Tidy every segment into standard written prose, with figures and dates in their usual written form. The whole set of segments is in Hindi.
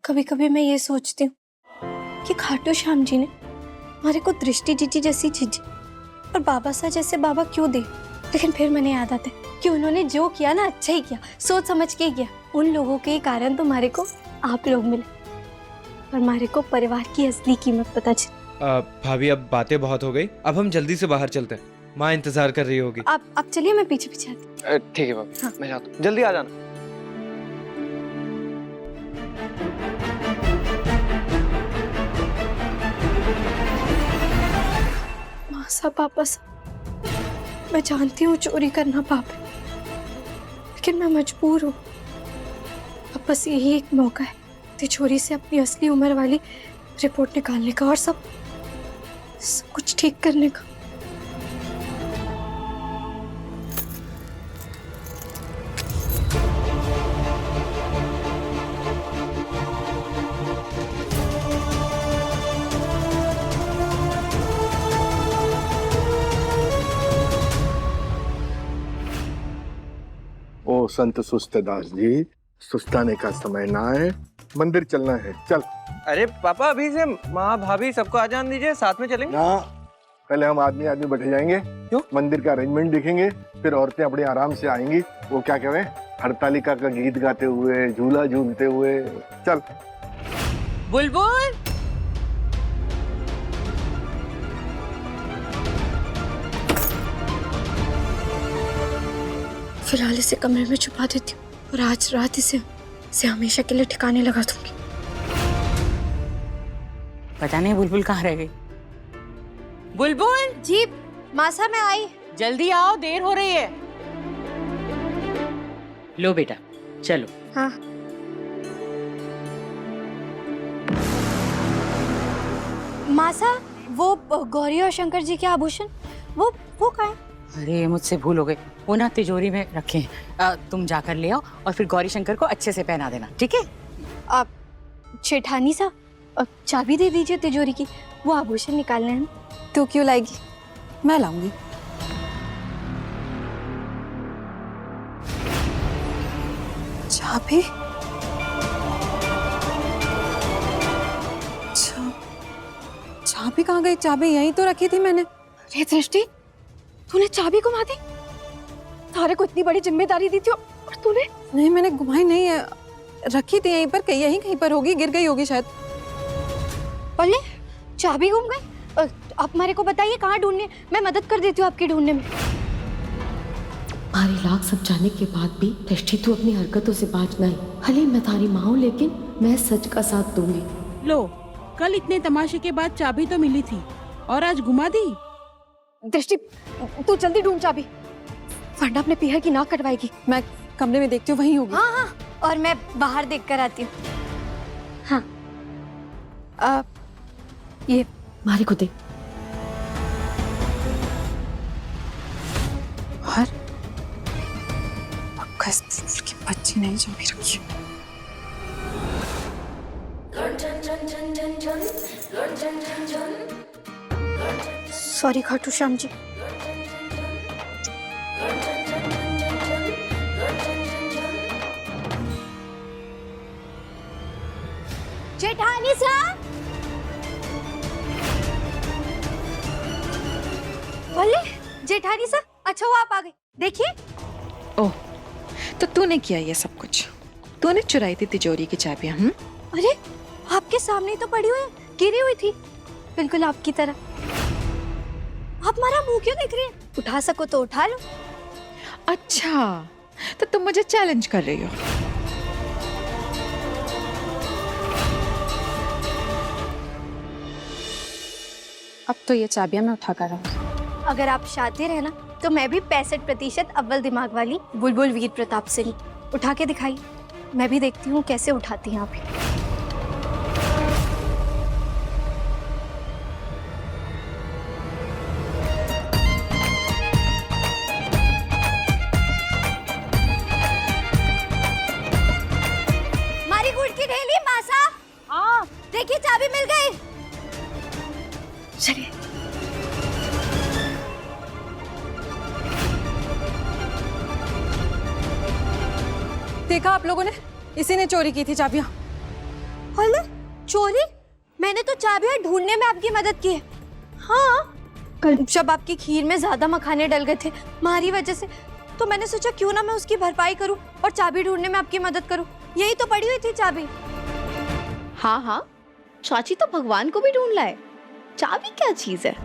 कभी कभी मैं ये सोचती हूँ कि खाटू श्याम जी ने हमारे को दृष्टि जीजी जैसी जीजी और बाबा सा जैसे बाबा क्यों दे। लेकिन फिर मैंने याद आता है कि उन्होंने जो किया ना अच्छा ही किया, सोच समझ के ही किया। उन लोगों के कारण तो हमारे को आप लोग मिले और हमारे को परिवार की असली कीमत पता चली। भाभी अब बातें बहुत हो गई, अब हम जल्दी से बाहर चलते हैं। माँ इंतजार कर रही होगी। आप चलिए, मैं पीछे पीछे आती हूँ। ठीक है भाभी। हाँ। मैं जाता हूँ, जल्दी आ जाना। माँ सा पापा सा, मैं जानती हूँ चोरी करना पाप है, लेकिन मैं मजबूर हूँ। अब बस यही एक मौका है तिजोरी से अपनी असली उम्र वाली रिपोर्ट निकालने का और सब कुछ ठीक करने का। ओ संत सुस्तदास जी, सुस्ताने का समय ना है, मंदिर चलना है, चल। अरे पापा, अभी से माँ भाभी सबको आ जाने दीजिए, साथ में चलेंगे। ना, पहले हम आदमी आदमी बैठे जाएंगे। क्यों? मंदिर का अरेंजमेंट देखेंगे, फिर औरतें अपने आराम से आएंगी। वो क्या कह रहे हैं, हरतालिका का गीत गाते हुए, झूला झूलते हुए। चल बुलबुल, फिलहाल इसे कमरे में छुपा देती हूँ और आज रात इसे हमेशा के लिए ठिकाने लगा दूंगी। पता नहीं बुलबुल कहाँ रह गई। बुलबुल जी मासा, मैं आई। जल्दी आओ, देर हो रही है। लो बेटा, चलो। हाँ। मासा, वो गौरी और शंकर जी के आभूषण वो कहाँ है? अरे मुझसे भूल हो गई, वो ना तिजोरी में रखे हैं। तुम जाकर ले आओ और फिर गौरी शंकर को अच्छे से पहना देना, ठीक है? आप जेठानी सा चाबी दे दीजिए तिजोरी की, वो आभूषण निकालने हैं। तू क्यों लाएगी? मैं लाऊंगी। चाबी? चाबी कहाँ गई? चाबी यहीं तो रखी थी मैंने। अरे दृष्टि, तूने चाबी घुमा दी? तारे को इतनी बड़ी जिम्मेदारी दी थी और तूने? नहीं, मैंने घुमाई नहीं है, रखी थी यहीं पर, यहीं कहीं पर होगी, गिर गई होगी शायद। बोले चाबी गुम गई? आप मेरे को बताइए कहाँ ढूंढने, मैं मदद कर देती हूँ आपकी ढूंढने में। हमारी लाख सब जाने के बाद भी दृष्टि तू अपनी हरकतों से बाज नहीं। भले मैं तारी माँ हूँ, लेकिन मैं सच का साथ दूंगी। लो, कल इतने तमाशे के बाद चाबी तो मिली थी और आज घुमा दी। दृष्टि, तू जल्दी ढूंढ चाबी, वरना अपने पीहर की नाक कटवाएगी। मैं कमरे में देखती हूँ, वहीं होगी। हाँ, और मैं बाहर देख कर आती हूँ। हाँ, ये मारी को दे। और पक्का इस बुलबुल की बच्ची नहीं चाबी रखी। सॉरी खाटू श्याम जी। जेठानी साहब, बोले जेठानी साहब, अच्छा हुआ आप आ गए। देखिए। ओह, तो तूने किया ये सब कुछ? तूने चुराई थी तिजोरी की चाबियां? अरे आपके सामने ही तो पड़ी हुई, गिरी हुई थी, बिल्कुल आपकी तरह। आप हमारा मुंह क्यों देख रही हैं? उठा सको तो उठा लो। अच्छा, तो तुम मुझे चैलेंज कर रही हो? अब तो ये चाबियां मैं उठा कर रखूं। अगर आप शातिर है ना, तो मैं भी 65% अव्वल दिमाग वाली बुलबुल वीर प्रताप सिंह। उठा के दिखाई, मैं भी देखती हूँ कैसे उठाती हैं आप। मारी गुड़ की ढेली मासा। हाँ, देखिए चाबी मिल गई। चलिए। देखा आप लोगों ने, इसी ने चोरी की थी चाबियां। अरे चोरी? मैंने तो चाबियां ढूंढने में आपकी मदद की है। हाँ, कल जब आपकी खीर में ज्यादा मखाने डल गए थे हमारी वजह से, तो मैंने सोचा क्यों ना मैं उसकी भरपाई करूं और चाबी ढूंढने में आपकी मदद करूं। यही तो पड़ी हुई थी चाबी। हाँ हाँ, चाची तो भगवान को भी ढूंढ लाए, चाबी क्या चीज है।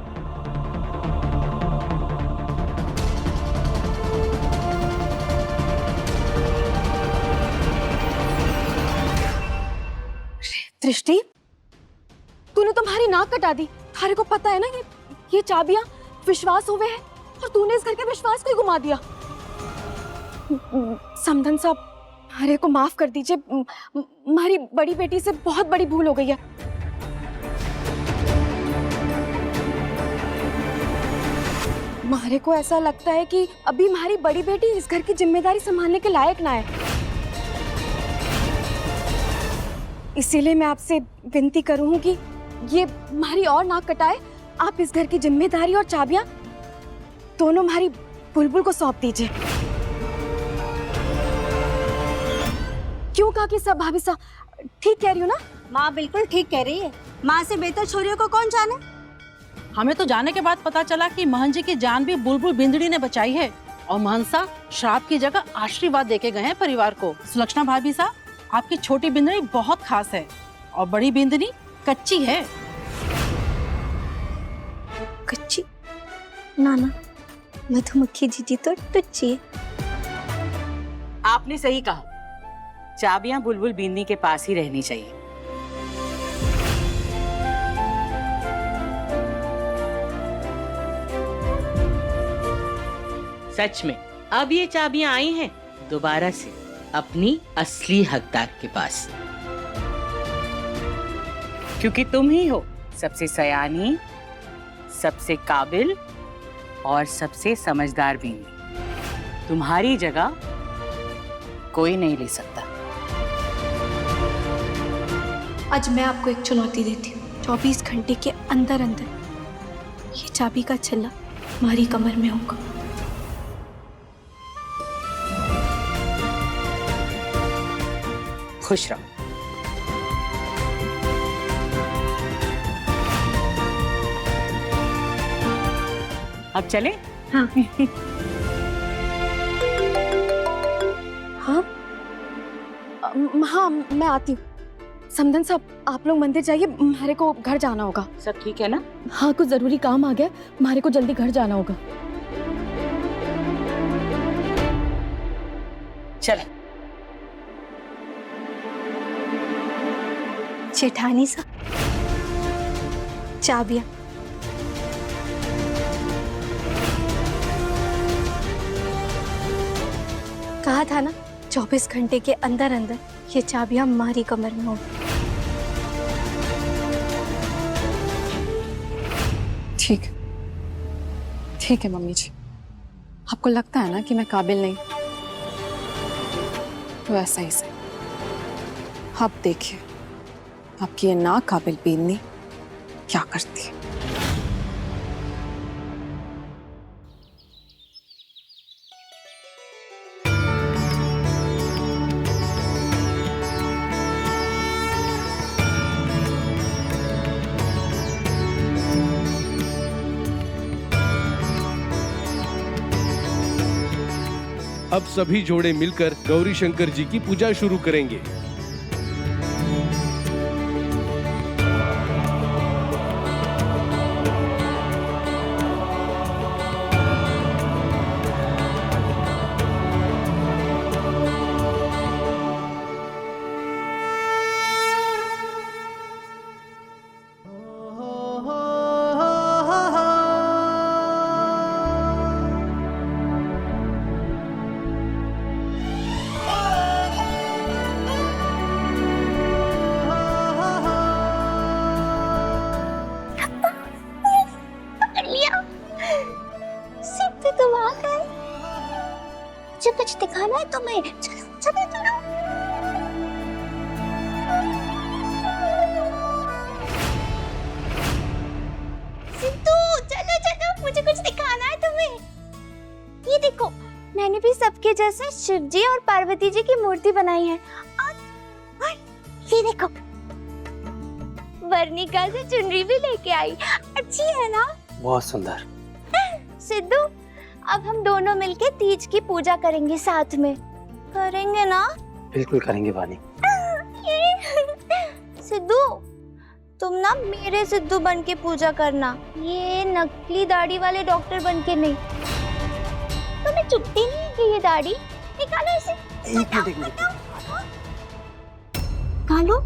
दृष्टि, तूने तुम्हारी नाक कटा दी। थारे को पता है ना ये चाबियां विश्वास हुए हैं और तूने इस घर के विश्वास को ही गुमा दिया। समधन साहब, हमारे को माफ कर दीजिए, हमारी बड़ी बेटी से बहुत बड़ी भूल हो गई है। हमारे को ऐसा लगता है कि अभी हमारी बड़ी बेटी इस घर की जिम्मेदारी संभालने के लायक ना है। इसीलिए मैं आपसे विनती करूँ कि ये हमारी और नाक कटाए, आप इस घर की जिम्मेदारी और चाबियां दोनों हमारी बुलबुल को सौंप दीजिए। क्यों काकी साहब, भाभी साहब, ठीक कह रही हो ना? माँ बिल्कुल ठीक कह रही है। माँ से बेहतर छोरियों को कौन जाने। हमें तो जाने के बाद पता चला कि महन जी की जान भी बुलबुल बिंदड़ी ने बचाई है और महन साहब श्राप की जगह आशीर्वाद देके गए हैं परिवार को। सुलक्षणा भाभी साहब, आपकी छोटी बिंदड़ी बहुत खास है और बड़ी बिंदनी कच्ची है। कच्ची? नाना, मधुमक्खी जीजी तो टुच्ची है। आपने सही कहा, चाबियां बुलबुल बिंदनी के पास ही रहनी चाहिए। सच में अब ये चाबियां आई हैं दोबारा से अपनी असली हकदार के पास, क्योंकि तुम ही हो सबसे सयानी, सबसे काबिल और सबसे समझदार बिंदी। तुम्हारी जगह कोई नहीं ले सकता। आज मैं आपको एक चुनौती देती हूँ। 24 घंटे के अंदर अंदर ये चाबी का छल्ला हमारी कमर में होगा। खुश रहो। अब चले? हाँ। हाँ हाँ, मैं आती हूँ। समधन साहब, आप लोग मंदिर जाइए, हमारे को घर जाना होगा। सब ठीक है ना? हाँ, कुछ जरूरी काम आ गया, हमारे को जल्दी घर जाना होगा। चल। जेठानी सा, चाबियां। कहा था ना, 24 घंटे के अंदर अंदर ये चाबियां हमारी कमर में होगी। ठीक, ठीक है मम्मी जी। आपको लगता है ना कि मैं काबिल नहीं, तो ऐसा ही सही। आप देखिए आपकी ये नाकाबिल बिंदी क्या करती है। अब सभी जोड़े मिलकर गौरी शंकर जी की पूजा शुरू करेंगे। कुछ दिखाना है तुम्हें? चलो चलो चलो। सिद्धू, चलो चलो, मुझे कुछ दिखाना है तुम्हें। ये देखो, मैं मैंने भी सबके जैसे शिव जी और पार्वती जी की मूर्ति बनाई है। और ये देखो, वर्णिका से चुनरी भी लेके आई। अच्छी है ना? बहुत सुंदर। सिद्धू, अब हम दोनों मिलके तीज की पूजा करेंगे साथ में। करेंगे ना? बिल्कुल करेंगे वानी। सिद्धू, तुम ना मेरे सिद्धू बन के पूजा करना, ये नकली दाढ़ी वाले डॉक्टर बन के नहीं। तुम्हें चुभती नहीं है कि ये दाढ़ी? निकालो इसे। एक मिनट। निकालो।